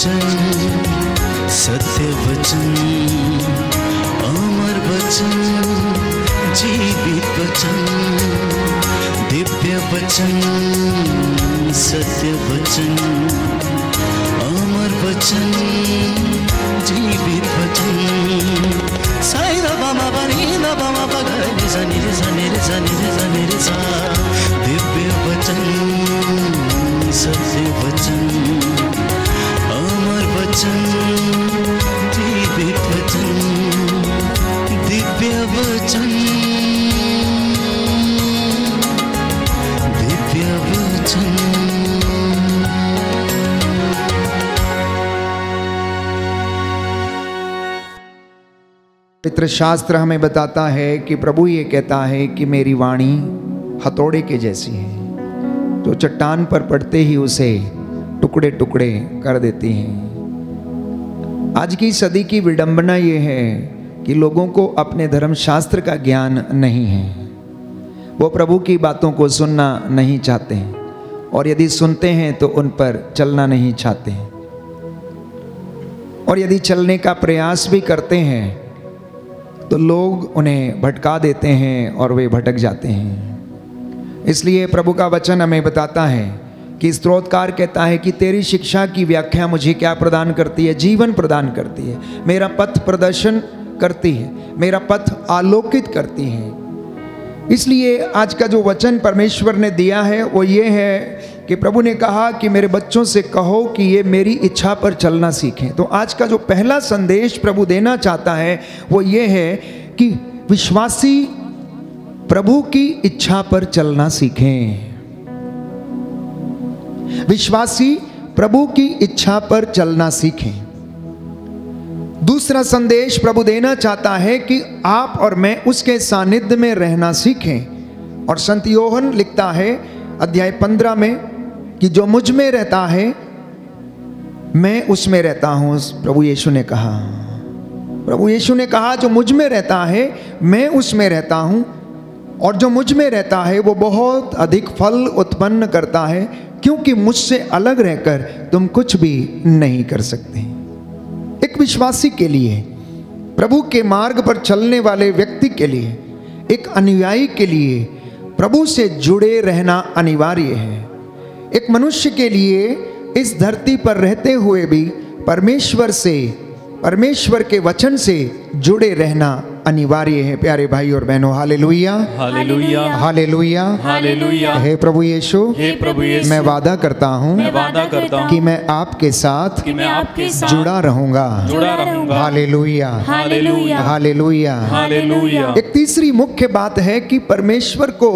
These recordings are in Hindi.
वचन, सत्य वचन, अमर वचन, जीवित वचन, दिव्य वचन, सत्य वचन, अमर वचन, जीवित वचन। साई दा बामा बनी दा बामा बगरे सनी रे सनी रे सनी रे सनी रे सा। दिव्य वचन, सत्य वचन, अमर वचन, जीवित वचन, दिव्य वचन, दिव्य वचन। पवित्र शास्त्र हमें बताता है कि प्रभु ये कहता है कि मेरी वाणी हथौड़े के जैसी है, जो चट्टान पर पड़ते ही उसे टुकड़े टुकड़े कर देती है। आज की सदी की विडंबना ये है कि लोगों को अपने धर्मशास्त्र का ज्ञान नहीं है। वो प्रभु की बातों को सुनना नहीं चाहते हैं, और यदि सुनते हैं तो उन पर चलना नहीं चाहते हैं, और यदि चलने का प्रयास भी करते हैं तो लोग उन्हें भटका देते हैं और वे भटक जाते हैं। इसलिए प्रभु का वचन हमें बताता है कि स्तोत्रकार कहता है कि तेरी शिक्षा की व्याख्या मुझे क्या प्रदान करती है? जीवन प्रदान करती है, मेरा पथ प्रदर्शन करती है, मेरा पथ आलोकित करती है। इसलिए आज का जो वचन परमेश्वर ने दिया है वो ये है कि प्रभु ने कहा कि मेरे बच्चों से कहो कि ये मेरी इच्छा पर चलना सीखें। तो आज का जो पहला संदेश प्रभु देना चाहता है वो ये है कि विश्वासी प्रभु की इच्छा पर चलना सीखें। विश्वासी प्रभु की इच्छा पर चलना सीखें। दूसरा संदेश प्रभु देना चाहता है कि आप और मैं उसके सानिध्य में रहना सीखें। और संत योहन लिखता है अध्याय 15 में कि जो मुझ में रहता है मैं उसमें रहता हूं। प्रभु यीशु ने कहा, प्रभु यीशु ने कहा जो मुझ में रहता है मैं उसमें रहता हूं, और जो मुझ में रहता है वो बहुत अधिक फल उत्पन्न करता है, क्योंकि मुझसे अलग रहकर तुम कुछ भी नहीं कर सकते। एक विश्वासी के लिए, प्रभु के मार्ग पर चलने वाले व्यक्ति के लिए, एक अनुयायी के लिए प्रभु से जुड़े रहना अनिवार्य है। एक मनुष्य के लिए इस धरती पर रहते हुए भी परमेश्वर से, परमेश्वर के वचन से जुड़े रहना अनिवार्य है। प्यारे भाई और बहनों, हालेलुया, हालेलुया, हालेलुया, हालेलुया। हे प्रभु यीशु, हे प्रभु यीशु, मैं वादा करता हूँ कि मैं आपके साथ जुड़ा रहूंगा। Hallelujah, hallelujah, hallelujah, hallelujah. एक तीसरी मुख्य बात है कि परमेश्वर को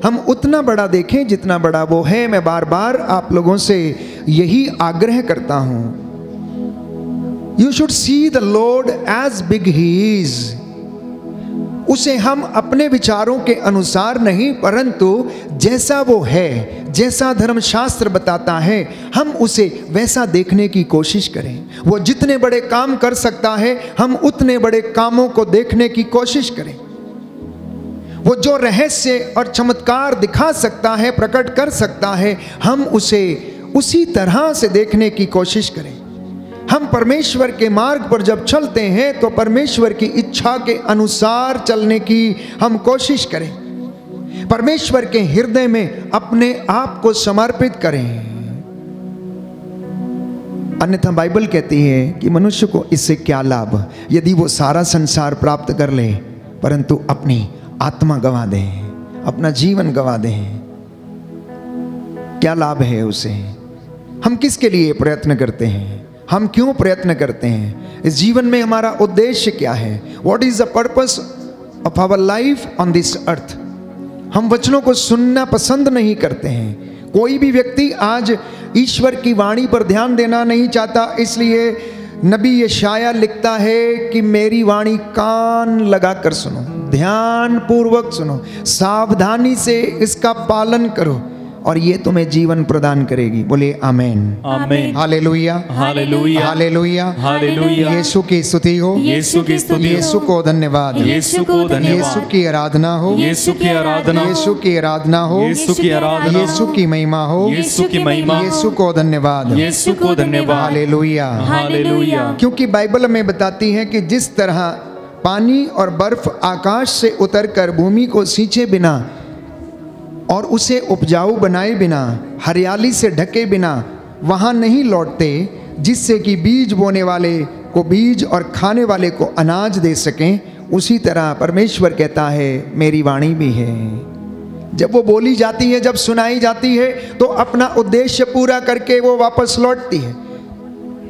हम उतना बड़ा देखें जितना बड़ा वो है। मैं बार बार आप लोगों से यही आग्रह करता हूं, You should see the Lord as big He is। उसे हम अपने विचारों के अनुसार नहीं, परंतु जैसा वो है, जैसा धर्मशास्त्र बताता है, हम उसे वैसा देखने की कोशिश करें। वो जितने बड़े काम कर सकता है, हम उतने बड़े कामों को देखने की कोशिश करें। वो जो रहस्य और चमत्कार दिखा सकता है, प्रकट कर सकता है, हम उसे उसी तरह से देखने की कोशिश करें। हम परमेश्वर के मार्ग पर जब चलते हैं तो परमेश्वर की इच्छा के अनुसार चलने की हम कोशिश करें। परमेश्वर के हृदय में अपने आप को समर्पित करें। अन्यथा बाइबल कहती है कि मनुष्य को इससे क्या लाभ यदि वो सारा संसार प्राप्त कर ले परंतु अपनी आत्मा गंवा दे, अपना जीवन गंवा दे। क्या लाभ है उसे? हम किसके लिए प्रयत्न करते हैं? हम क्यों प्रयत्न करते हैं? इस जीवन में हमारा उद्देश्य क्या है? What is the purpose of our life on this earth? हम वचनों को सुनना पसंद नहीं करते हैं। कोई भी व्यक्ति आज ईश्वर की वाणी पर ध्यान देना नहीं चाहता, इसलिए नबी यशाया लिखता है कि मेरी वाणी कान लगाकर सुनो, ध्यान पूर्वक सुनो, सावधानी से इसका पालन करो। और ये तुम्हें जीवन प्रदान करेगी। बोले आमेन। आमीन। Hallelujah, hallelujah. हालेलुया। हालेलुया। यीशु की स्तुति हो, यीशु की स्तुति हो। यीशु को धन्यवाद, यीशु को यीशु धन्यवाद। की आराधना हो, यीशु की आराधना हो। यीशु की आराधना हो, यीशु की आराधना हो। यीशु की महिमा हो, यीशु की महिमा हो। यीशु को धन्यवाद। यीशु को धन्यवाद। हालेलुया। हालेलुया। क्योंकि बाइबल में बताती है कि जिस तरह पानी और बर्फ आकाश से उतरकर भूमि को सींचे बिना और उसे उपजाऊ बनाए बिना, हरियाली से ढके बिना वहाँ नहीं लौटते, जिससे कि बीज बोने वाले को बीज और खाने वाले को अनाज दे सकें, उसी तरह परमेश्वर कहता है मेरी वाणी भी है। जब वो बोली जाती है, जब सुनाई जाती है, तो अपना उद्देश्य पूरा करके वो वापस लौटती है।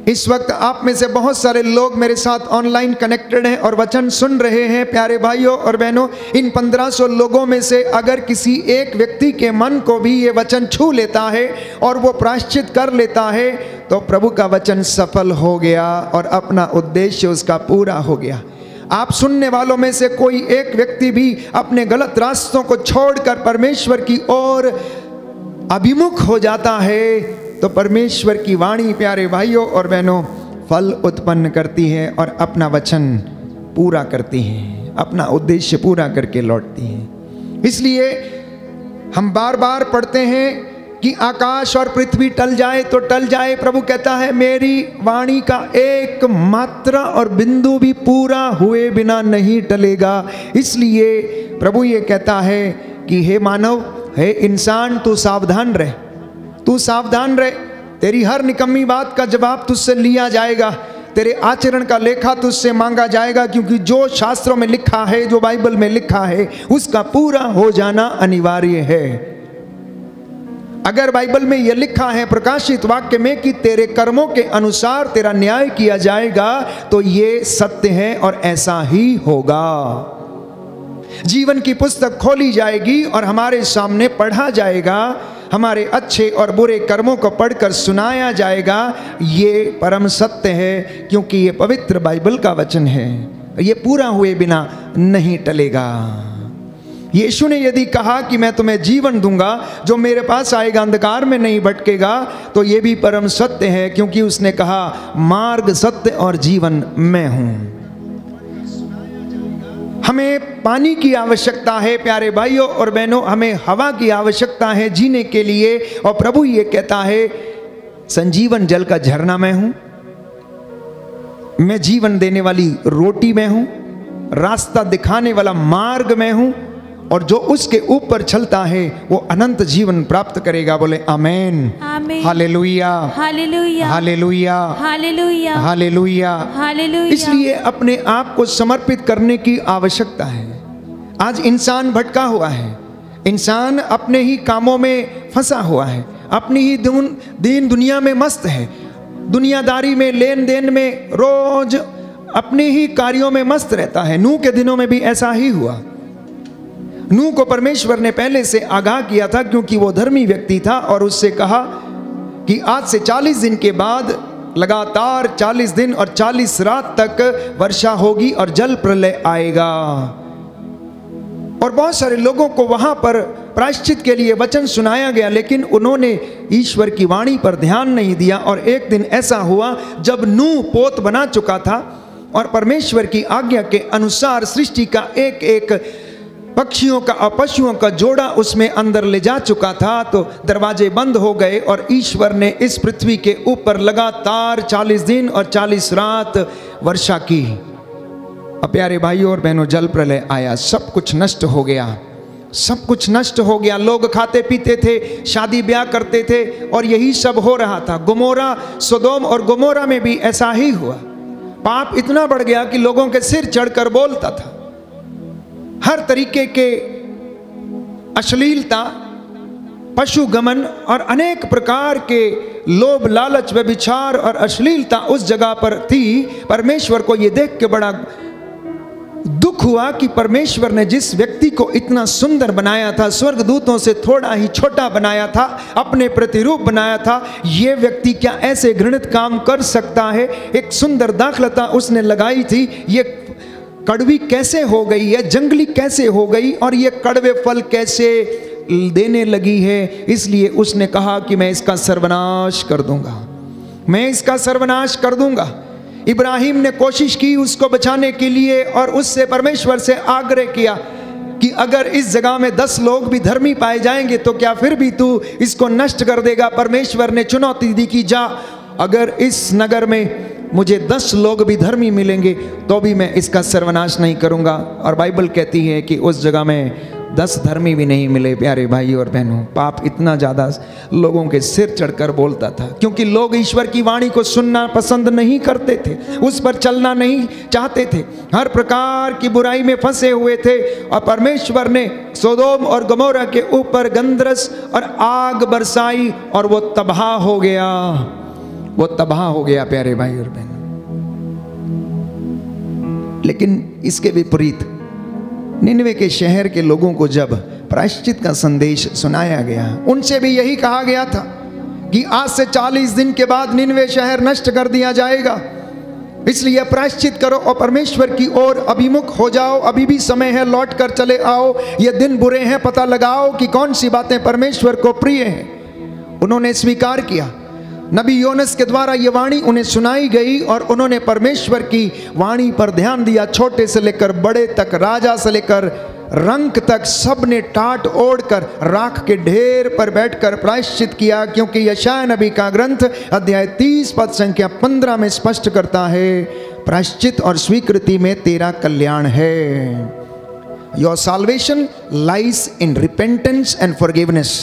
इस वक्त आप में से बहुत सारे लोग मेरे साथ ऑनलाइन कनेक्टेड हैं और वचन सुन रहे हैं। प्यारे भाइयों और बहनों, इन 1500 लोगों में से अगर किसी एक व्यक्ति के मन को भी ये वचन छू लेता है और वो प्रायश्चित कर लेता है, तो प्रभु का वचन सफल हो गया और अपना उद्देश्य उसका पूरा हो गया। आप सुनने वालों में से कोई एक व्यक्ति भी अपने गलत रास्तों को छोड़कर परमेश्वर की ओर अभिमुख हो जाता है, तो परमेश्वर की वाणी प्यारे भाइयों और बहनों फल उत्पन्न करती है और अपना वचन पूरा करती है, अपना उद्देश्य पूरा करके लौटती है। इसलिए हम बार बार पढ़ते हैं कि आकाश और पृथ्वी टल जाए तो टल जाए, प्रभु कहता है मेरी वाणी का एक मात्रा और बिंदु भी पूरा हुए बिना नहीं टलेगा। इसलिए प्रभु ये कहता है कि हे मानव, हे इंसान, तू सावधान रह, तू सावधान रह। तेरी हर निकम्मी बात का जवाब तुझसे लिया जाएगा, तेरे आचरण का लेखा तुझसे मांगा जाएगा, क्योंकि जो शास्त्रों में लिखा है, जो बाइबल में लिखा है, उसका पूरा हो जाना अनिवार्य है। अगर बाइबल में यह लिखा है प्रकाशित वाक्य में कि तेरे कर्मों के अनुसार तेरा न्याय किया जाएगा, तो ये सत्य है और ऐसा ही होगा। जीवन की पुस्तक खोली जाएगी और हमारे सामने पढ़ा जाएगा, हमारे अच्छे और बुरे कर्मों को पढ़कर सुनाया जाएगा। ये परम सत्य है, क्योंकि ये पवित्र बाइबल का वचन है, ये पूरा हुए बिना नहीं टलेगा। यीशु ने यदि कहा कि मैं तुम्हें जीवन दूंगा, जो मेरे पास आएगा अंधकार में नहीं भटकेगा, तो ये भी परम सत्य है, क्योंकि उसने कहा मार्ग, सत्य और जीवन मैं हूं। हमें पानी की आवश्यकता है प्यारे भाइयों और बहनों, हमें हवा की आवश्यकता है जीने के लिए। और प्रभु ये कहता है संजीवन जल का झरना मैं हूं, मैं जीवन देने वाली रोटी मैं हूं, रास्ता दिखाने वाला मार्ग मैं हूं, और जो उसके ऊपर चलता है वो अनंत जीवन प्राप्त करेगा। बोले amen. Hallelujah, hallelujah, hallelujah, hallelujah, hallelujah, hallelujah. इसलिए अपने आप को समर्पित करने की आवश्यकता है। आज इंसान भटका हुआ है, इंसान अपने ही कामों में फंसा हुआ है, अपनी ही दीन दुनिया में मस्त है, दुनियादारी में, लेन देन में, रोज अपने ही कार्यों में मस्त रहता है। नूह के दिनों में भी ऐसा ही हुआ। नूह को परमेश्वर ने पहले से आगाह किया था, क्योंकि वो धर्मी व्यक्ति था, और उससे कहा कि आज से 40 दिन के बाद लगातार 40 दिन और 40 रात तक वर्षा होगी और जल प्रलय आएगा। और बहुत सारे लोगों को वहां पर प्रायश्चित के लिए वचन सुनाया गया, लेकिन उन्होंने ईश्वर की वाणी पर ध्यान नहीं दिया। और एक दिन ऐसा हुआ जब नूह पोत बना चुका था और परमेश्वर की आज्ञा के अनुसार सृष्टि का एक एक पक्षियों का और पशुओं का जोड़ा उसमें अंदर ले जा चुका था, तो दरवाजे बंद हो गए और ईश्वर ने इस पृथ्वी के ऊपर लगातार 40 दिन और 40 रात वर्षा की। अब प्यारे भाइयों और बहनों, जल प्रलय आया, सब कुछ नष्ट हो गया, सब कुछ नष्ट हो गया। लोग खाते पीते थे, शादी ब्याह करते थे, और यही सब हो रहा था। गोमोरा, सोदोम और गोमोरा में भी ऐसा ही हुआ। पाप इतना बढ़ गया कि लोगों के सिर चढ़कर बोलता था। हर तरीके के अश्लीलता, पशुगमन और अनेक प्रकार के लोभ, लालच, व्यभिचार और अश्लीलता उस जगह पर थी। परमेश्वर को यह देख के बड़ा दुख हुआ कि परमेश्वर ने जिस व्यक्ति को इतना सुंदर बनाया था, स्वर्गदूतों से थोड़ा ही छोटा बनाया था, अपने प्रतिरूप बनाया था, ये व्यक्ति क्या ऐसे घृणित काम कर सकता है। एक सुंदर दाखलता उसने लगाई थी, ये कड़वी कैसे हो गई है, जंगली कैसे हो गई, और ये कड़वे फल कैसे देने लगी है, इसलिए उसने कहा कि मैं इसका सर्वनाश कर दूंगा, मैं इसका सर्वनाश कर दूंगा। इब्राहिम ने कोशिश की उसको बचाने के लिए और उससे परमेश्वर से आग्रह किया कि अगर इस जगह में 10 लोग भी धर्मी पाए जाएंगे तो क्या फिर भी तू इसको नष्ट कर देगा? परमेश्वर ने चुनौती दी कि जा, अगर इस नगर में मुझे 10 लोग भी धर्मी मिलेंगे तो भी मैं इसका सर्वनाश नहीं करूंगा। और बाइबल कहती है कि उस जगह में 10 धर्मी भी नहीं मिले। प्यारे भाई और बहनों, पाप इतना ज़्यादा लोगों के सिर चढ़कर बोलता था, क्योंकि लोग ईश्वर की वाणी को सुनना पसंद नहीं करते थे, उस पर चलना नहीं चाहते थे, हर प्रकार की बुराई में फंसे हुए थे। और परमेश्वर ने सोदोम और गमोरा के ऊपर गंधरस और आग बरसाई और वो तबाह हो गया, वो तबाह हो गया प्यारे भाई और बहन। लेकिन इसके विपरीत निनवे के शहर के लोगों को जब प्रायश्चित का संदेश सुनाया गया, उनसे भी यही कहा गया था कि आज से 40 दिन के बाद निनवे शहर नष्ट कर दिया जाएगा, इसलिए प्रायश्चित करो और परमेश्वर की ओर अभिमुख हो जाओ, अभी भी समय है, लौट कर चले आओ, ये दिन बुरे हैं, पता लगाओ कि कौन सी बातें परमेश्वर को प्रिय हैं। उन्होंने स्वीकार किया, नबी योनस के द्वारा ये वाणी उन्हें सुनाई गई और उन्होंने परमेश्वर की वाणी पर ध्यान दिया। छोटे से लेकर बड़े तक, राजा से लेकर रंक तक, सब ने टाट ओढ़कर राख के ढेर पर बैठकर प्रायश्चित किया, क्योंकि यशायाह नबी का ग्रंथ अध्याय 30 पद संख्या 15 में स्पष्ट करता है, प्रायश्चित और स्वीकृति में तेरा कल्याण है। Your salvation lies in repentance and forgiveness.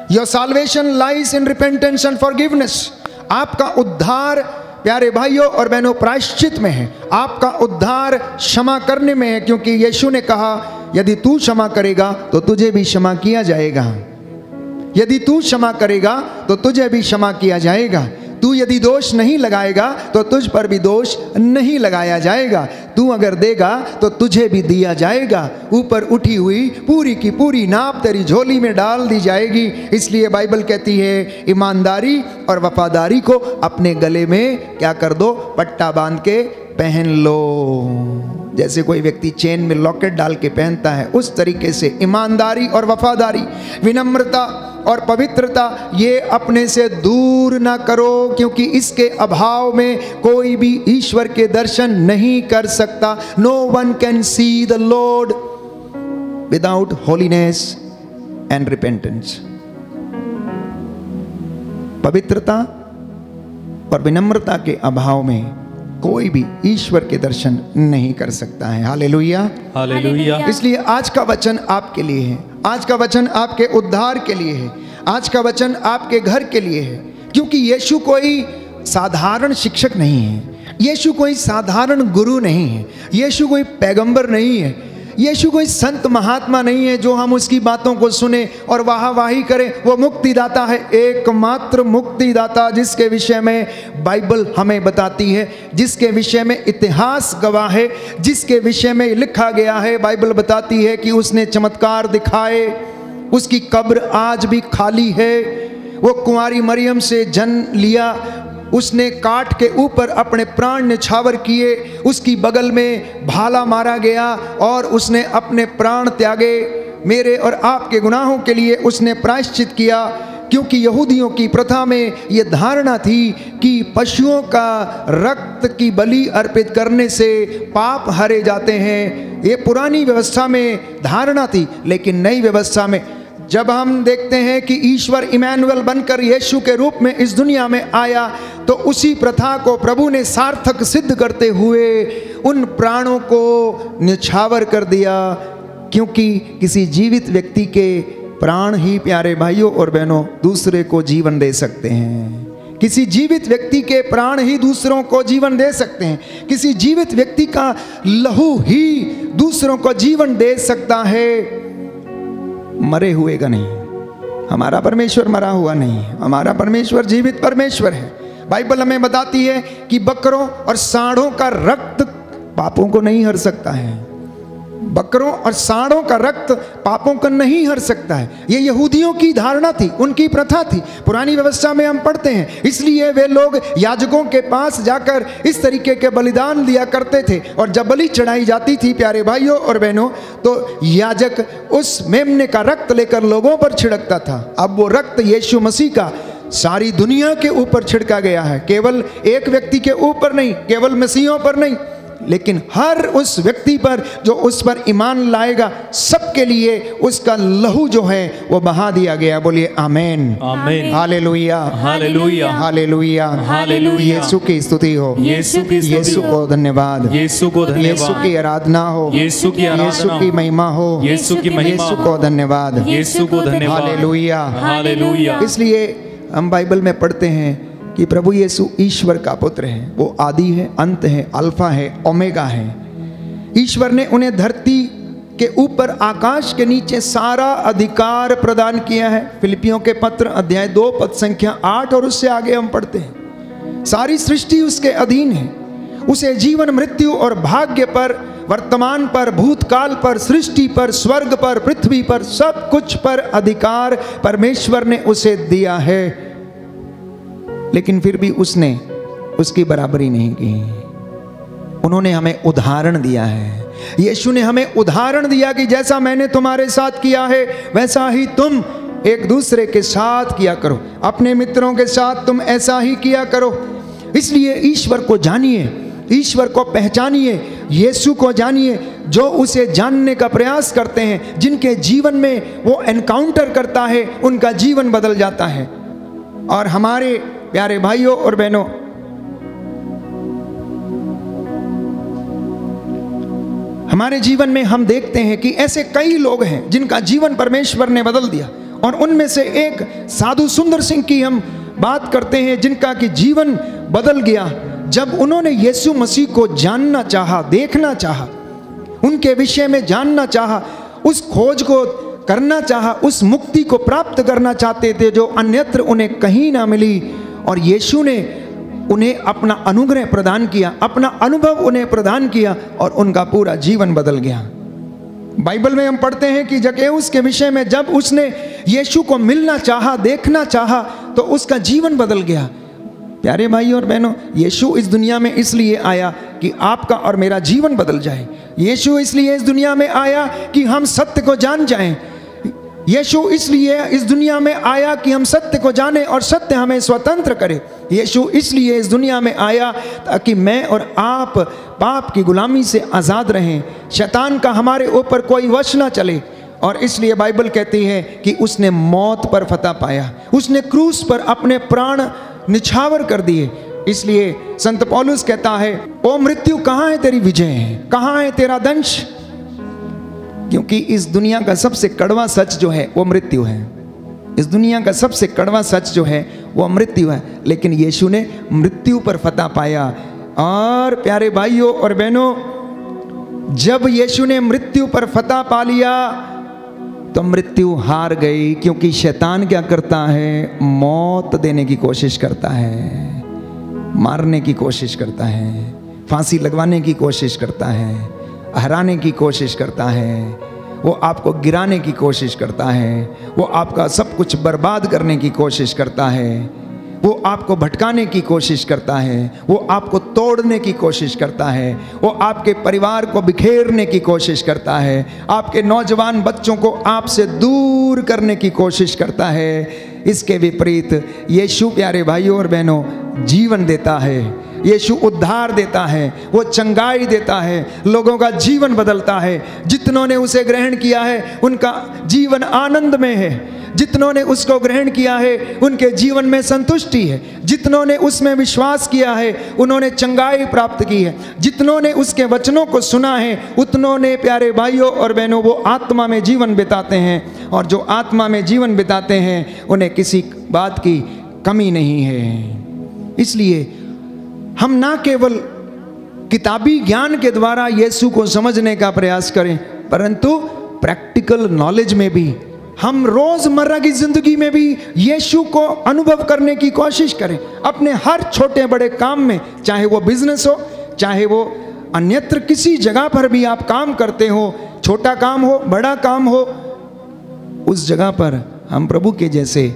Your salvation lies in repentance and forgiveness. आपका उद्धार प्यारे भाइयों और बहनों प्रायश्चित में है, आपका उद्धार क्षमा करने में है, क्योंकि यीशु ने कहा यदि तू क्षमा करेगा तो तुझे भी क्षमा किया जाएगा, यदि तू क्षमा करेगा तो तुझे भी क्षमा किया जाएगा, तू यदि दोष नहीं लगाएगा तो तुझ पर भी दोष नहीं लगाया जाएगा, तू अगर देगा तो तुझे भी दिया जाएगा, ऊपर उठी हुई पूरी की पूरी नाप तेरी झोली में डाल दी जाएगी। इसलिए बाइबल कहती है ईमानदारी और वफादारी को अपने गले में क्या कर दो, पट्टा बांध के पहन लो। जैसे कोई व्यक्ति चेन में लॉकेट डाल के पहनता है, उस तरीके से ईमानदारी और वफादारी, विनम्रता और पवित्रता ये अपने से दूर ना करो, क्योंकि इसके अभाव में कोई भी ईश्वर के दर्शन नहीं कर सकता। No one can see the lord without holiness and repentance. पवित्रता और विनम्रता के अभाव में कोई भी ईश्वर के दर्शन नहीं कर सकता है। Hallelujah, hallelujah. इसलिए आज का वचन आपके लिए है, आज का वचन आपके उद्धार के लिए है, आज का वचन आपके घर के लिए है, क्योंकि यीशु कोई साधारण शिक्षक नहीं है, यीशु कोई साधारण गुरु नहीं है, यीशु कोई पैगंबर नहीं है, यीशु कोई संत महात्मा नहीं है जो हम उसकी बातों को सुने और वाहवाही करें। वो मुक्तिदाता है, एकमात्र मुक्तिदाता, जिसके विषय में बाइबल हमें बताती है, जिसके विषय में इतिहास गवाह है, जिसके विषय में लिखा गया है। बाइबल बताती है कि उसने चमत्कार दिखाए, उसकी कब्र आज भी खाली है, वो कुंवारी मरियम से जन्म लिया, उसने काट के ऊपर अपने प्राण न्यौछावर किए, उसकी बगल में भाला मारा गया और उसने अपने प्राण त्यागे। मेरे और आपके गुनाहों के लिए उसने प्रायश्चित किया, क्योंकि यहूदियों की प्रथा में ये धारणा थी कि पशुओं का रक्त की बलि अर्पित करने से पाप हरे जाते हैं। ये पुरानी व्यवस्था में धारणा थी, लेकिन नई व्यवस्था में जब हम देखते हैं कि ईश्वर इमैनुअल बनकर यीशु के रूप में इस दुनिया में आया, तो उसी प्रथा को प्रभु ने सार्थक सिद्ध करते हुए उन प्राणों को न्यौछावर कर दिया, क्योंकि किसी जीवित व्यक्ति के प्राण ही प्यारे भाइयों और बहनों दूसरे को जीवन दे सकते हैं। किसी जीवित व्यक्ति के प्राण ही दूसरों को जीवन दे सकते हैं, किसी जीवित व्यक्ति का लहू ही दूसरों को जीवन दे सकता है, मरे हुए का नहीं। हमारा परमेश्वर मरा हुआ नहीं, हमारा परमेश्वर जीवित परमेश्वर है। बाइबल हमें बताती है कि बकरों और सांडों का रक्त पापों को नहीं हर सकता है, बकरों और सांडों का रक्त पापों को नहीं हर सकता है। ये यहूदियों की धारणा थी, उनकी प्रथा थी। पुरानी व्यवस्था में हम पढ़ते हैं, इसलिए वे लोग याजकों के पास जाकर इस तरीके के बलिदान दिया करते थे। और जब बलि चढ़ाई जाती थी प्यारे भाइयों और बहनों, तो याजक उस मेमने का रक्त लेकर लोगों पर छिड़कता था। अब वो रक्त यीशु मसीह का सारी दुनिया के ऊपर छिड़का गया है, केवल एक व्यक्ति के ऊपर नहीं, केवल मसीहों पर नहीं, लेकिन हर उस व्यक्ति पर जो उस पर ईमान लाएगा, सबके लिए उसका लहू जो है वो बहा दिया गया। बोलिए आमेन, आमेन, हालेलुया, हालेलुया, हालेलुया, हालेलुया। यीशु की स्तुति हो, यीशु की स्तुति यीशु हो, को धन्यवाद, यीशु को धन्यवाद, यीशु की आराधना हो, यीशु की आराधना यीशु हो, की महिमा हो, यीशु की महिमा यीशु हो, को धन्यवाद, यीशु को धन्यवाद, हालेलुया, हालेलुया। इसलिए हम बाइबल में पढ़ते हैं कि प्रभु यीशु ईश्वर का पुत्र है। वो आदि है, अंत है, अल्फा है, ओमेगा है। ईश्वर ने उन्हें धरती के ऊपर, आकाश के नीचे सारा अधिकार प्रदान किया है। फिलिपियों के पत्र अध्याय 2 पद संख्या 8 और उससे आगे हम पढ़ते हैं, सारी सृष्टि उसके अधीन है। उसे जीवन, मृत्यु और भाग्य पर, वर्तमान पर, भूतकाल पर, सृष्टि पर, स्वर्ग पर, पृथ्वी पर, सब कुछ पर अधिकार परमेश्वर ने उसे दिया है। लेकिन फिर भी उसने उसकी बराबरी नहीं की। उन्होंने हमें उदाहरण दिया है। यीशु ने हमें उदाहरण दिया कि जैसा मैंने तुम्हारे साथ किया है वैसा ही तुम एक दूसरे के साथ किया करो, अपने मित्रों के साथ तुम ऐसा ही किया करो। इसलिए ईश्वर को जानिए, ईश्वर को पहचानिए, यीशु को जानिए। जो उसे जानने का प्रयास करते हैं, जिनके जीवन में वो एनकाउंटर करता है, उनका जीवन बदल जाता है। और हमारे प्यारे भाइयों और बहनों, हमारे जीवन में हम देखते हैं कि ऐसे कई लोग हैं जिनका जीवन परमेश्वर ने बदल दिया। और उनमें से एक साधु सुंदर सिंह की हम बात करते हैं, जिनका कि जीवन बदल गया जब उन्होंने यीशु मसीह को जानना चाहा, देखना चाहा, उनके विषय में जानना चाहा, उस खोज को करना चाहा, उस मुक्ति को प्राप्त करना चाहते थे जो अन्यत्र उन्हें कहीं ना मिली। और यीशु ने उन्हें अपना अनुग्रह प्रदान किया, अपना अनुभव उन्हें प्रदान किया और उनका पूरा जीवन बदल गया। बाइबल में हम पढ़ते हैं कि जक्कैउस के विषय में, जब उसने यीशु को मिलना चाहा, देखना चाहा, तो उसका जीवन बदल गया। प्यारे भाइयों और बहनों, यीशु इस दुनिया में इसलिए आया कि आपका और मेरा जीवन बदल जाए। यीशु इसलिए इस दुनिया में आया कि हम सत्य को जान जाएं। यीशु इसलिए इस दुनिया में आया कि हम सत्य को जाने और सत्य हमें स्वतंत्र करे। यीशु इसलिए इस दुनिया में आया ताकि मैं और आप पाप की गुलामी से आज़ाद रहें, शैतान का हमारे ऊपर कोई वश ना चले। और इसलिए बाइबल कहती है कि उसने मौत पर फतह पाया, उसने क्रूस पर अपने प्राण निछावर कर दिए। इसलिए संत पौलुस कहता है, ओ मृत्यु कहाँ है तेरी विजय, कहाँ है तेरा दंश? क्योंकि इस दुनिया का सबसे कड़वा सच जो है वो मृत्यु है। इस दुनिया का सबसे कड़वा सच जो है वो मृत्यु है। लेकिन यीशु ने मृत्यु पर फतह पाया। और प्यारे भाइयों और बहनों, जब यीशु ने मृत्यु पर फतह पा लिया तो मृत्यु हार गई। क्योंकि शैतान क्या करता है? मौत देने की कोशिश करता है, मारने की कोशिश करता है, फांसी लगवाने की कोशिश करता है, हराने की कोशिश करता है, वो आपको गिराने की कोशिश करता है, वो आपका सब कुछ बर्बाद करने की कोशिश करता है, वो आपको भटकाने की कोशिश करता है, वो आपको तोड़ने की कोशिश करता है, वो आपके परिवार को बिखेरने की कोशिश करता है, आपके नौजवान बच्चों को आपसे दूर करने की कोशिश करता है। इसके विपरीत यीशु प्यारे भाइयों और बहनों जीवन देता है, यीशु उद्धार देता है, वो चंगाई देता है, लोगों का जीवन बदलता है। जितनों ने उसे ग्रहण किया है उनका जीवन आनंद में है, जितनों ने उसको ग्रहण किया है उनके जीवन में संतुष्टि है, जितनों ने उसमें विश्वास किया है उन्होंने चंगाई प्राप्त की है, जितनों ने उसके वचनों को सुना है उतनों ने प्यारे भाइयों और बहनों वो आत्मा में जीवन बिताते हैं। और जो आत्मा में जीवन बिताते हैं उन्हें किसी बात की कमी नहीं है। इसलिए हम ना केवल किताबी ज्ञान के द्वारा यीशु को समझने का प्रयास करें, परंतु प्रैक्टिकल नॉलेज में भी हम रोजमर्रा की जिंदगी में भी यीशु को अनुभव करने की कोशिश करें। अपने हर छोटे बड़े काम में, चाहे वो बिजनेस हो, चाहे वो अन्यत्र किसी जगह पर भी आप काम करते हो, छोटा काम हो बड़ा काम हो, उस जगह पर हम प्रभु के जैसे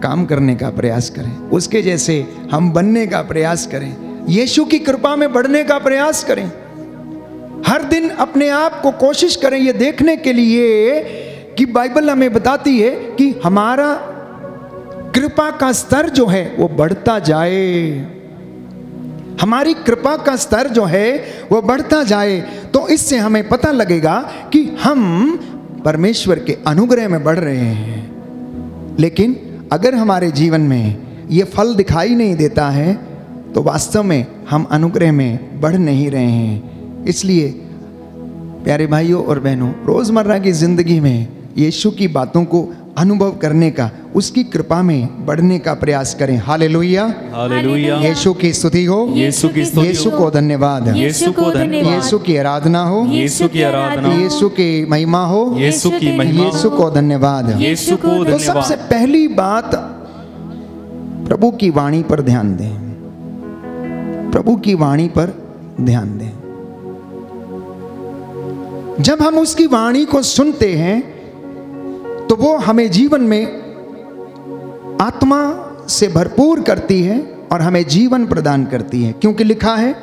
काम करने का प्रयास करें, उसके जैसे हम बनने का प्रयास करें, यीशु की कृपा में बढ़ने का प्रयास करें। हर दिन अपने आप को कोशिश करें ये देखने के लिए कि बाइबल हमें बताती है कि हमारा कृपा का स्तर जो है वो बढ़ता जाए, हमारी कृपा का स्तर जो है वो बढ़ता जाए। तो इससे हमें पता लगेगा कि हम परमेश्वर के अनुग्रह में बढ़ रहे हैं। लेकिन अगर हमारे जीवन में ये फल दिखाई नहीं देता है तो वास्तव में हम अनुग्रह में बढ़ नहीं रहे हैं। इसलिए प्यारे भाइयों और बहनों, रोज़मर्रा की ज़िंदगी में यीशु की बातों को अनुभव करने का, उसकी कृपा में बढ़ने का प्रयास करें। Hallelujah, hallelujah. यीशु की स्तुति हो, यीशु की स्तुति यीशु हो, को धन्यवाद, यीशु को धन्यवाद, यीशु की आराधना हो, यीशु की आराधना, यीशु की महिमा हो, यीशु की महिमा, यीशु को धन्यवाद। यीशु को तो सबसे धन्यवाद। पहली बात, प्रभु की वाणी पर ध्यान दें, प्रभु की वाणी पर ध्यान दें। जब हम उसकी वाणी को सुनते हैं तो वो हमें जीवन में आत्मा से भरपूर करती है और हमें जीवन प्रदान करती है। क्योंकि लिखा है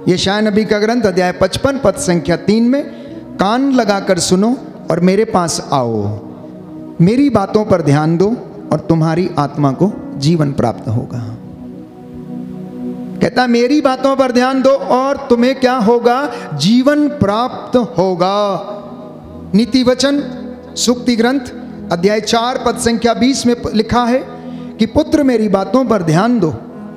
यशायाह नबी का ग्रंथ अध्याय 55 पद संख्या 3 में, कान लगाकर सुनो और मेरे पास आओ, मेरी बातों पर ध्यान दो और तुम्हारी आत्मा को जीवन प्राप्त होगा। कहता है मेरी बातों पर ध्यान दो और तुम्हें क्या होगा? जीवन प्राप्त होगा। नीति वचन सूक्ति ग्रंथ अध्याय 4 पद संख्या 20 में लिखा है कि पुत्र मेरी बातों पर ध्यान दो,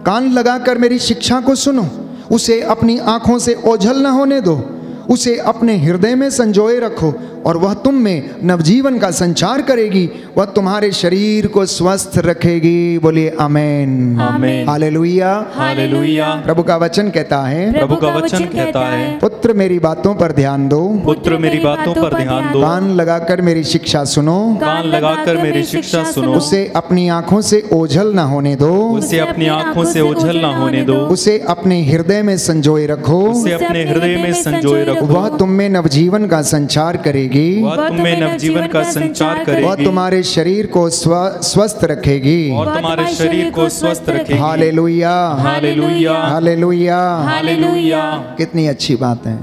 कान लगाकर मेरी शिक्षा को सुनो, उसे अपनी आंखों से ओझल न होने दो, उसे अपने हृदय में संजोए रखो और वह तुम में नवजीवन का संचार करेगी, वह तुम्हारे शरीर को स्वस्थ रखेगी। बोलिए आमेन, आमेन, हालेलुया, हालेलुया। प्रभु का वचन कहता है, प्रभु का वचन कहता है, पुत्र मेरी बातों पर ध्यान दो, पुत्र मेरी बातों पर ध्यान दो, कान लगाकर मेरी शिक्षा सुनो, कान लगाकर मेरी शिक्षा सुनो, उसे अपनी आंखों से ओझल ना होने दो, उसे अपनी आंखों से ओझल ना होने दो, उसे अपने हृदय में संजोए रखो, उसे अपने हृदय में संजोए रखो, वह तुम में नवजीवन का संचार करेगी, वह तुम में नवजीवन का संचार वह करेगी, तुम्हारे शरीर को स्वस्थ रखेगी। और तुम्हारे शरीर को स्वस्थ रखेगी। Hallelujah, hallelujah, hallelujah, hallelujah. कितनी अच्छी बात है,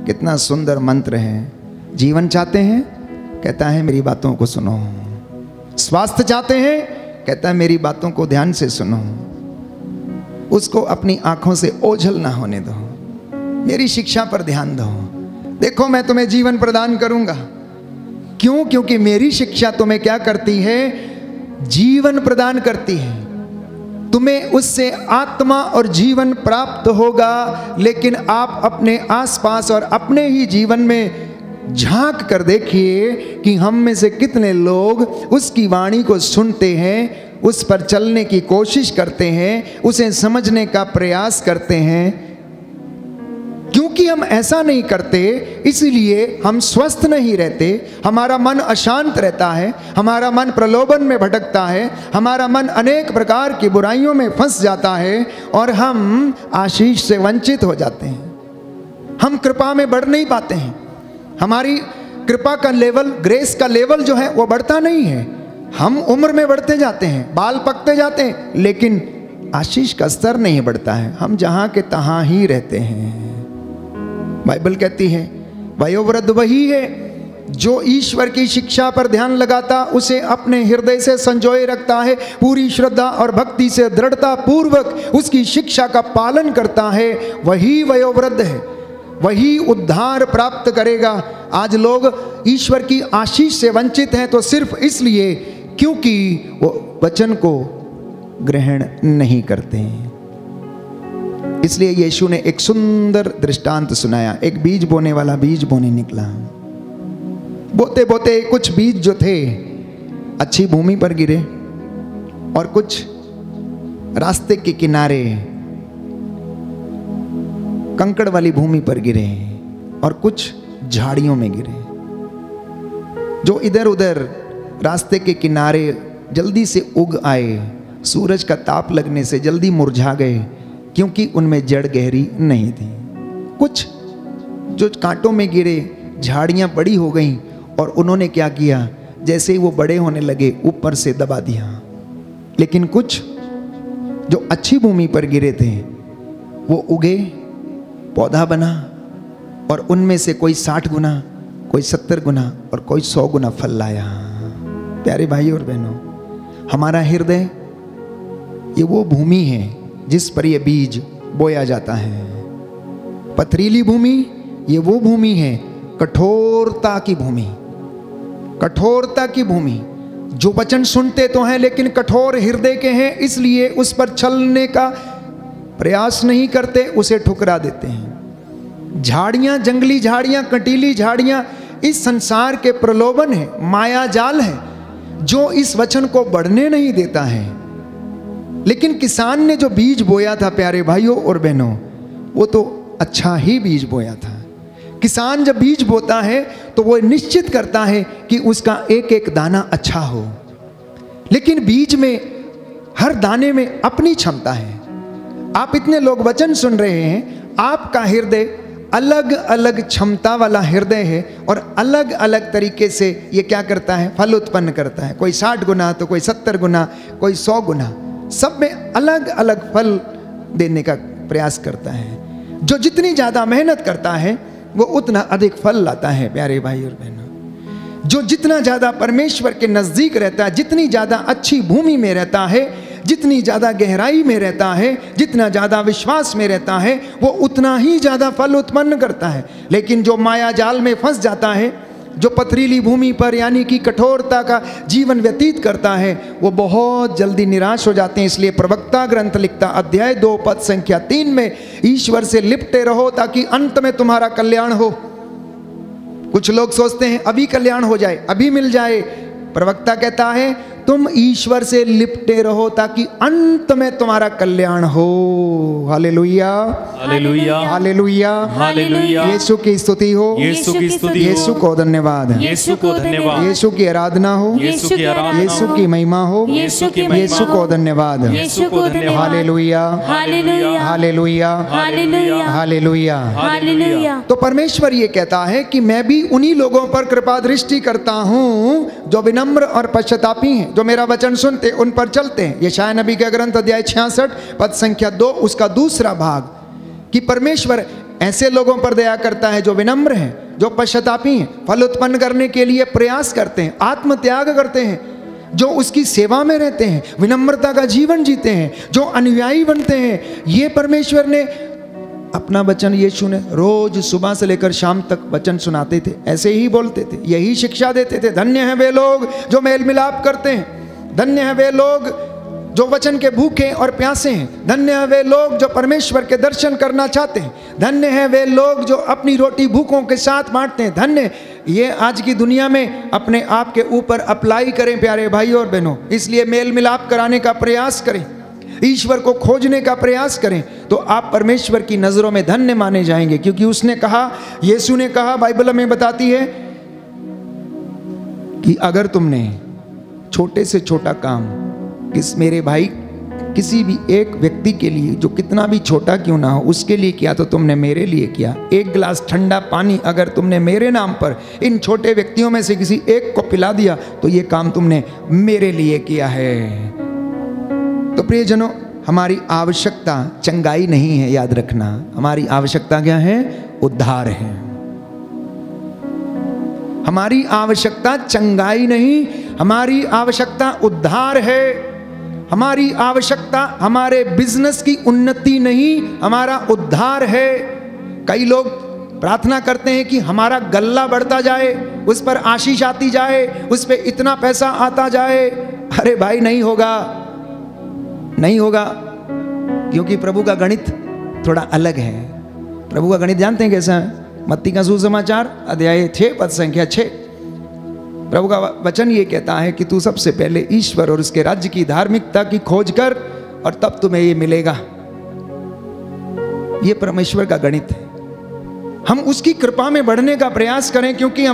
कितना सुंदर मंत्र है। जीवन चाहते हैं, कहता है मेरी बातों को सुनो। स्वास्थ्य चाहते हैं, कहता है मेरी बातों को ध्यान से सुनो, उसको अपनी आंखों से ओझल ना होने दो, मेरी शिक्षा पर ध्यान दो, देखो मैं तुम्हें जीवन प्रदान करूंगा। क्यों? क्योंकि मेरी शिक्षा तुम्हें क्या करती है? जीवन प्रदान करती है। तुम्हें उससे आत्मा और जीवन प्राप्त होगा। लेकिन आप अपने आसपास और अपने ही जीवन में झांक कर देखिए कि हम में से कितने लोग उसकी वाणी को सुनते हैं, उस पर चलने की कोशिश करते हैं, उसे समझने का प्रयास करते हैं। क्योंकि हम ऐसा नहीं करते, इसलिए हम स्वस्थ नहीं रहते, हमारा मन अशांत रहता है, हमारा मन प्रलोभन में भटकता है, हमारा मन अनेक प्रकार की बुराइयों में फंस जाता है और हम आशीष से वंचित हो जाते हैं। हम कृपा में बढ़ नहीं पाते हैं, हमारी कृपा का लेवल, ग्रेस का लेवल जो है वो बढ़ता नहीं है। हम उम्र में बढ़ते जाते हैं, बाल पकते जाते हैं, लेकिन आशीष का स्तर नहीं बढ़ता है। हम जहाँ के तहाँ ही रहते हैं। बाइबल कहती है वयोवृद्ध वही है जो ईश्वर की शिक्षा पर ध्यान लगाता, उसे अपने हृदय से संजोए रखता है, पूरी श्रद्धा और भक्ति से दृढ़ता पूर्वक उसकी शिक्षा का पालन करता है, वही वयोवृद्ध है, वही उद्धार प्राप्त करेगा। आज लोग ईश्वर की आशीष से वंचित हैं तो सिर्फ इसलिए क्योंकि वो वचन को ग्रहण नहीं करते हैं। इसलिए यीशु ने एक सुंदर दृष्टांत सुनाया। एक बीज बोने वाला बीज बोने निकला। बोते बोते कुछ बीज जो थे अच्छी भूमि पर गिरे और कुछ रास्ते के किनारे कंकड़ वाली भूमि पर गिरे और कुछ झाड़ियों में गिरे। जो इधर उधर रास्ते के किनारे जल्दी से उग आए, सूरज का ताप लगने से जल्दी मुरझा गए क्योंकि उनमें जड़ गहरी नहीं थी। कुछ जो कांटों में गिरे, झाड़ियाँ बड़ी हो गईं और उन्होंने क्या किया, जैसे ही वो बड़े होने लगे ऊपर से दबा दिया। लेकिन कुछ जो अच्छी भूमि पर गिरे थे वो उगे, पौधा बना और उनमें से कोई 60 गुना, कोई 70 गुना और कोई 100 गुना फल लाया। प्यारे भाई और बहनों, हमारा हृदय ये वो भूमि है जिस पर ये बीज बोया जाता है। पथरीली भूमि ये वो भूमि है, कठोरता की भूमि, कठोरता की भूमि, जो वचन सुनते तो हैं लेकिन कठोर हृदय के हैं, इसलिए उस पर चलने का प्रयास नहीं करते, उसे ठुकरा देते हैं। झाड़ियाँ, जंगली झाड़ियाँ, कटीली झाड़ियाँ इस संसार के प्रलोभन है, माया जाल है जो इस वचन को बढ़ने नहीं देता है। लेकिन किसान ने जो बीज बोया था प्यारे भाइयों और बहनों, वो तो अच्छा ही बीज बोया था। किसान जब बीज बोता है तो वो निश्चित करता है कि उसका एक एक दाना अच्छा हो, लेकिन बीज में, हर दाने में अपनी क्षमता है। आप इतने लोग वचन सुन रहे हैं, आपका हृदय अलग अलग क्षमता वाला हृदय है और अलग अलग तरीके से ये क्या करता है, फल उत्पन्न करता है। कोई 60 गुना तो कोई 70 गुना, कोई 100 गुना, सब में अलग अलग फल देने का प्रयास करता है। जो जितनी ज़्यादा मेहनत करता है वो उतना अधिक फल लाता है। प्यारे भाई और बहनों, जो जितना ज़्यादा परमेश्वर के नज़दीक रहता है, जितनी ज़्यादा अच्छी भूमि में रहता है, जितनी ज़्यादा गहराई में रहता है, जितना ज़्यादा विश्वास में रहता है, वो उतना ही ज़्यादा फल उत्पन्न करता है। लेकिन जो माया जाल में फंस जाता है, जो पथरीली भूमि पर यानी कि कठोरता का जीवन व्यतीत करता है, वो बहुत जल्दी निराश हो जाते हैं। इसलिए प्रवक्ता ग्रंथ लिखता, अध्याय 2 पद संख्या 3 में, ईश्वर से लिपटे रहो ताकि अंत में तुम्हारा कल्याण हो। कुछ लोग सोचते हैं अभी कल्याण हो जाए, अभी मिल जाए। प्रवक्ता कहता है तुम ईश्वर से लिपटे रहो ताकि अंत में तुम्हारा कल्याण हो। Hallelujah, hallelujah, hallelujah, hallelujah. यीशु की स्तुति हो, यीशु की स्तुति हो, यीशु को धन्यवाद, यीशु को धन्यवाद, यीशु की आराधना हो, यीशु की आराधना, यीशु की महिमा हो, यीशु की महिमा, यीशु को धन्यवाद, यीशु को धन्यवाद। Hallelujah, hallelujah, hallelujah, hallelujah, hallelujah. Hallelujah. तो परमेश्वर ये कहता है कि मैं भी उन्हीं लोगों पर कृपा दृष्टि करता हूँ जो विनम्र और पश्चातापी हैं, जो मेरा वचन सुनते उन पर चलते हैं। यशायाह नबी का ग्रंथ अध्याय 66 पद संख्या 2 उसका दूसरा भाग, कि परमेश्वर ऐसे लोगों पर दया करता है जो विनम्र हैं, जो पश्चातापी हैं, फल उत्पन्न करने के लिए प्रयास करते हैं, आत्म त्याग करते हैं, जो उसकी सेवा में रहते हैं, विनम्रता का जीवन जीते हैं, जो अनुयायी बनते हैं। ये परमेश्वर ने अपना वचन, यीशु ने रोज सुबह से लेकर शाम तक वचन सुनाते थे, ऐसे ही बोलते थे, यही शिक्षा देते थे। धन्य हैं वे लोग जो मेल मिलाप करते हैं, धन्य हैं वे लोग जो वचन के भूखे और प्यासे हैं, धन्य हैं वे लोग जो परमेश्वर के दर्शन करना चाहते हैं, धन्य हैं वे लोग जो अपनी रोटी भूखों के साथ बांटते हैं। धन्य ये आज की दुनिया में अपने आप के ऊपर अप्लाई करें प्यारे भाई और बहनों। इसलिए मेल मिलाप कराने का प्रयास करें, ईश्वर को खोजने का प्रयास करें, तो आप परमेश्वर की नज़रों में धन्य माने जाएंगे। क्योंकि उसने कहा, यीशु ने कहा, बाइबल में बताती है कि अगर तुमने छोटे से छोटा काम मेरे भाई किसी भी एक व्यक्ति के लिए, जो कितना भी छोटा क्यों ना हो, उसके लिए किया तो तुमने मेरे लिए किया। एक गिलास ठंडा पानी अगर तुमने मेरे नाम पर इन छोटे व्यक्तियों में से किसी एक को पिला दिया तो ये काम तुमने मेरे लिए किया है। तो प्रियजनों, हमारी आवश्यकता चंगाई नहीं है, याद रखना। हमारी आवश्यकता क्या है? उद्धार है। हमारी आवश्यकता चंगाई नहीं, हमारी आवश्यकता उद्धार है। हमारी आवश्यकता हमारे बिजनेस की उन्नति नहीं, हमारा उद्धार है। कई लोग प्रार्थना करते हैं कि हमारा गल्ला बढ़ता जाए, उस पर आशीष आती जाए, उस पर इतना पैसा आता जाए। अरे भाई, नहीं होगा, नहीं होगा, क्योंकि प्रभु का गणित थोड़ा अलग है। प्रभु का गणित जानते हैं कैसा है? मत्ती का सुसमाचार अध्याय 6 पद संख्या 6, प्रभु का वचन ये कहता है कि तू सबसे पहले ईश्वर और उसके राज्य की धार्मिकता की खोज कर और तब तुम्हें ये मिलेगा। ये परमेश्वर का गणित है। हम उसकी कृपा में बढ़ने का प्रयास करें, क्योंकि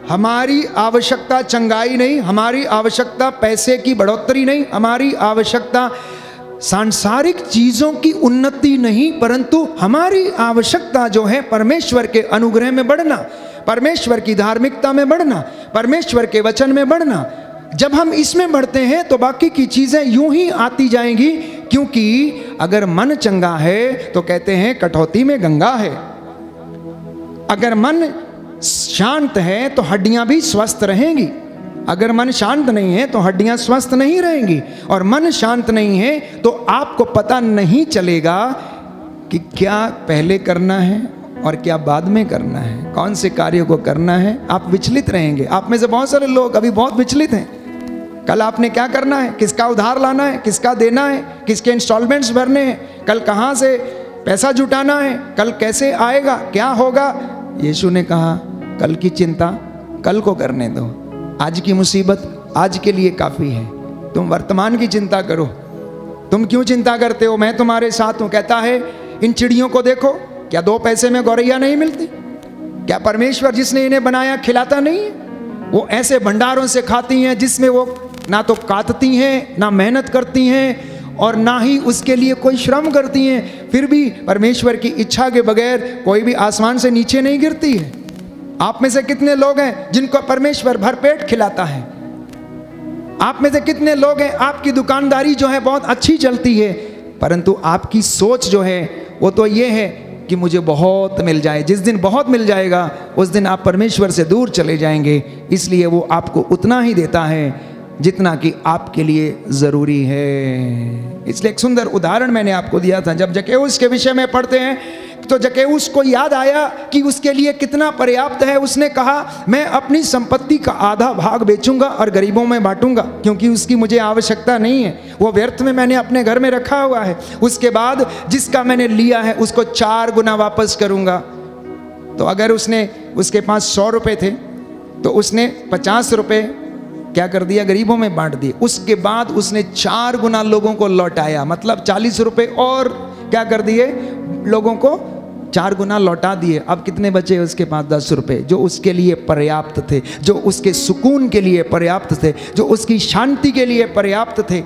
हमारी आवश्यकता चंगाई नहीं, हमारी आवश्यकता पैसे की बढ़ोतरी नहीं, हमारी आवश्यकता सांसारिक चीजों की उन्नति नहीं, परंतु हमारी आवश्यकता जो है परमेश्वर के अनुग्रह में बढ़ना, परमेश्वर की धार्मिकता में बढ़ना, परमेश्वर के वचन में बढ़ना। जब हम इसमें बढ़ते हैं तो बाकी की चीजें यूं ही आती जाएंगी, क्योंकि अगर मन चंगा है तो कहते हैं कटौती में गंगा है। अगर मन शांत है तो हड्डियां भी स्वस्थ रहेंगी, अगर मन शांत नहीं है तो हड्डियां स्वस्थ नहीं रहेंगी। और मन शांत नहीं है तो आपको पता नहीं चलेगा कि क्या पहले करना है और क्या बाद में करना है, कौन से कार्य को करना है। आप विचलित रहेंगे। आप में से बहुत सारे लोग अभी बहुत विचलित हैं। कल आपने क्या करना है, किसका उधार लाना है, किसका देना है, किसके इंस्टॉलमेंट्स भरने हैं, कल कहाँ से पैसा जुटाना है, कल कैसे आएगा, क्या होगा। यीशु ने कहा कल की चिंता कल को करने दो, आज की मुसीबत आज के लिए काफ़ी है। तुम वर्तमान की चिंता करो। तुम क्यों चिंता करते हो, मैं तुम्हारे साथ हूँ। कहता है इन चिड़ियों को देखो, क्या 2 पैसे में गौरैया नहीं मिलती? क्या परमेश्वर जिसने इन्हें बनाया खिलाता नहीं है? वो ऐसे भंडारों से खाती हैं जिसमें वो ना तो काटती हैं, ना मेहनत करती हैं और ना ही उसके लिए कोई श्रम करती हैं। फिर भी परमेश्वर की इच्छा के बगैर कोई भी आसमान से नीचे नहीं गिरती है। आप में से कितने लोग हैं जिनको परमेश्वर भरपेट खिलाता है? आप में से कितने लोग हैं आपकी दुकानदारी जो है बहुत अच्छी चलती है, परंतु आपकी सोच जो है वो तो ये है कि मुझे बहुत मिल जाए। जिस दिन बहुत मिल जाएगा उस दिन आप परमेश्वर से दूर चले जाएंगे। इसलिए वो आपको उतना ही देता है जितना कि आपके लिए ज़रूरी है। इसलिए एक सुंदर उदाहरण मैंने आपको दिया था। जब जक्कैउस के विषय में पढ़ते हैं तो जक्कैउस को याद आया कि उसके लिए कितना पर्याप्त है। उसने कहा मैं अपनी संपत्ति का आधा भाग बेचूंगा और गरीबों में बांटूंगा, क्योंकि उसकी मुझे आवश्यकता नहीं है, वो व्यर्थ में मैंने अपने घर में रखा हुआ है। उसके बाद जिसका मैंने लिया है उसको 4 गुना वापस करूंगा। तो अगर उसके पास 100 रुपये थे तो उसने 50 रुपये क्या कर दिया, गरीबों में बांट दिए। उसके बाद उसने 4 गुना लोगों को लौटाया, मतलब 40 रुपये और क्या कर दिए, लोगों को 4 गुना लौटा दिए। अब कितने बचे उसके पास? 10 रुपये, जो उसके लिए पर्याप्त थे, जो उसके सुकून के लिए पर्याप्त थे, जो उसकी शांति के लिए पर्याप्त थे,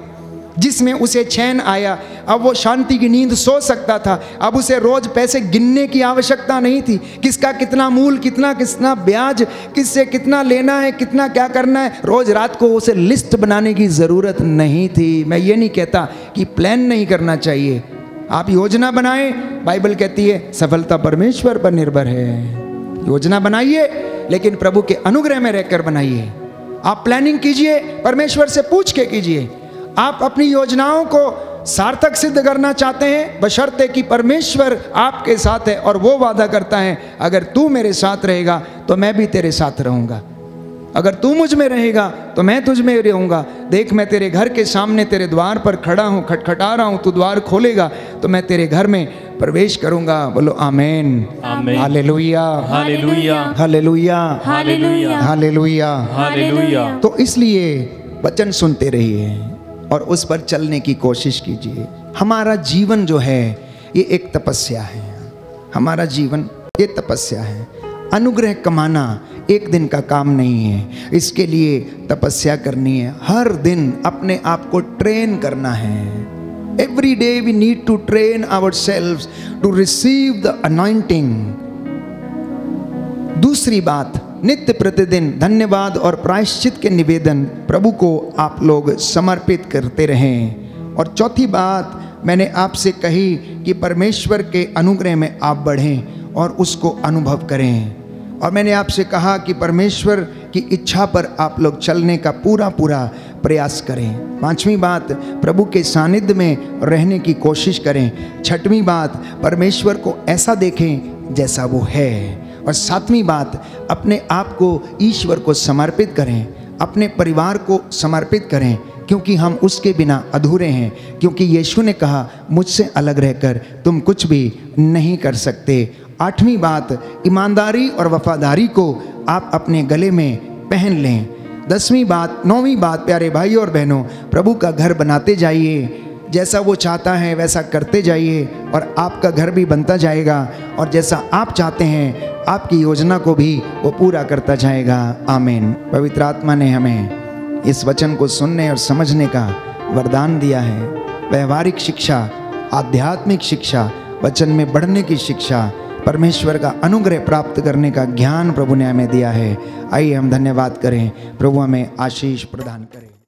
जिसमें उसे चैन आया। अब वो शांति की नींद सो सकता था। अब उसे रोज पैसे गिनने की आवश्यकता नहीं थी, किसका कितना मूल, कितना कितना ब्याज, किससे कितना लेना है, कितना क्या करना है। रोज रात को उसे लिस्ट बनाने की ज़रूरत नहीं थी। मैं ये नहीं कहता कि प्लान नहीं करना चाहिए, आप योजना बनाएं। बाइबल कहती है सफलता परमेश्वर पर निर्भर है। योजना बनाइए, लेकिन प्रभु के अनुग्रह में रहकर बनाइए। आप प्लानिंग कीजिए, परमेश्वर से पूछ के कीजिए। आप अपनी योजनाओं को सार्थक सिद्ध करना चाहते हैं, बशर्ते कि परमेश्वर आपके साथ है और वो वादा करता है अगर तू मेरे साथ रहेगा तो मैं भी तेरे साथ रहूँगा, अगर तू मुझ में रहेगा तो मैं तुझ में रहूँगा। देख मैं तेरे घर के सामने तेरे द्वार पर खड़ा हूँ, खटखटा रहा हूँ, तू द्वार खोलेगा तो मैं तेरे घर में प्रवेश करूँगा। बोलो आमीन, आमीन, hallelujah, hallelujah, hallelujah, hallelujah, hallelujah, hallelujah. तो इसलिए वचन सुनते रहिए और उस पर चलने की कोशिश कीजिए। हमारा जीवन जो है ये एक तपस्या है। हमारा जीवन ये तपस्या है। अनुग्रह कमाना एक दिन का काम नहीं है, इसके लिए तपस्या करनी है। हर दिन अपने आप को ट्रेन करना है। Every day we need to train ourselves to receive the anointing. दूसरी बात, नित्य प्रतिदिन धन्यवाद और प्रायश्चित के निवेदन प्रभु को आप लोग समर्पित करते रहें। और चौथी बात मैंने आपसे कही कि परमेश्वर के अनुग्रह में आप बढ़ें और उसको अनुभव करें। और मैंने आपसे कहा कि परमेश्वर की इच्छा पर आप लोग चलने का पूरा प्रयास करें। 5वीं बात, प्रभु के सानिध्य में रहने की कोशिश करें। 6वीं बात, परमेश्वर को ऐसा देखें जैसा वो है। और 7वीं बात, अपने आप को ईश्वर को समर्पित करें, अपने परिवार को समर्पित करें, क्योंकि हम उसके बिना अधूरे हैं। क्योंकि यीशु ने कहा मुझसे अलग रहकर तुम कुछ भी नहीं कर सकते। 8वीं बात, ईमानदारी और वफादारी को आप अपने गले में पहन लें। 10वीं बात, 9वीं बात, प्यारे भाई और बहनों, प्रभु का घर बनाते जाइए। जैसा वो चाहता है वैसा करते जाइए और आपका घर भी बनता जाएगा। और जैसा आप चाहते हैं आपकी योजना को भी वो पूरा करता जाएगा। आमीन। पवित्र आत्मा ने हमें इस वचन को सुनने और समझने का वरदान दिया है। व्यवहारिक शिक्षा, आध्यात्मिक शिक्षा, वचन में बढ़ने की शिक्षा, परमेश्वर का अनुग्रह प्राप्त करने का ज्ञान प्रभु ने हमें दिया है। आइए हम धन्यवाद करें, प्रभु हमें आशीष प्रदान करें।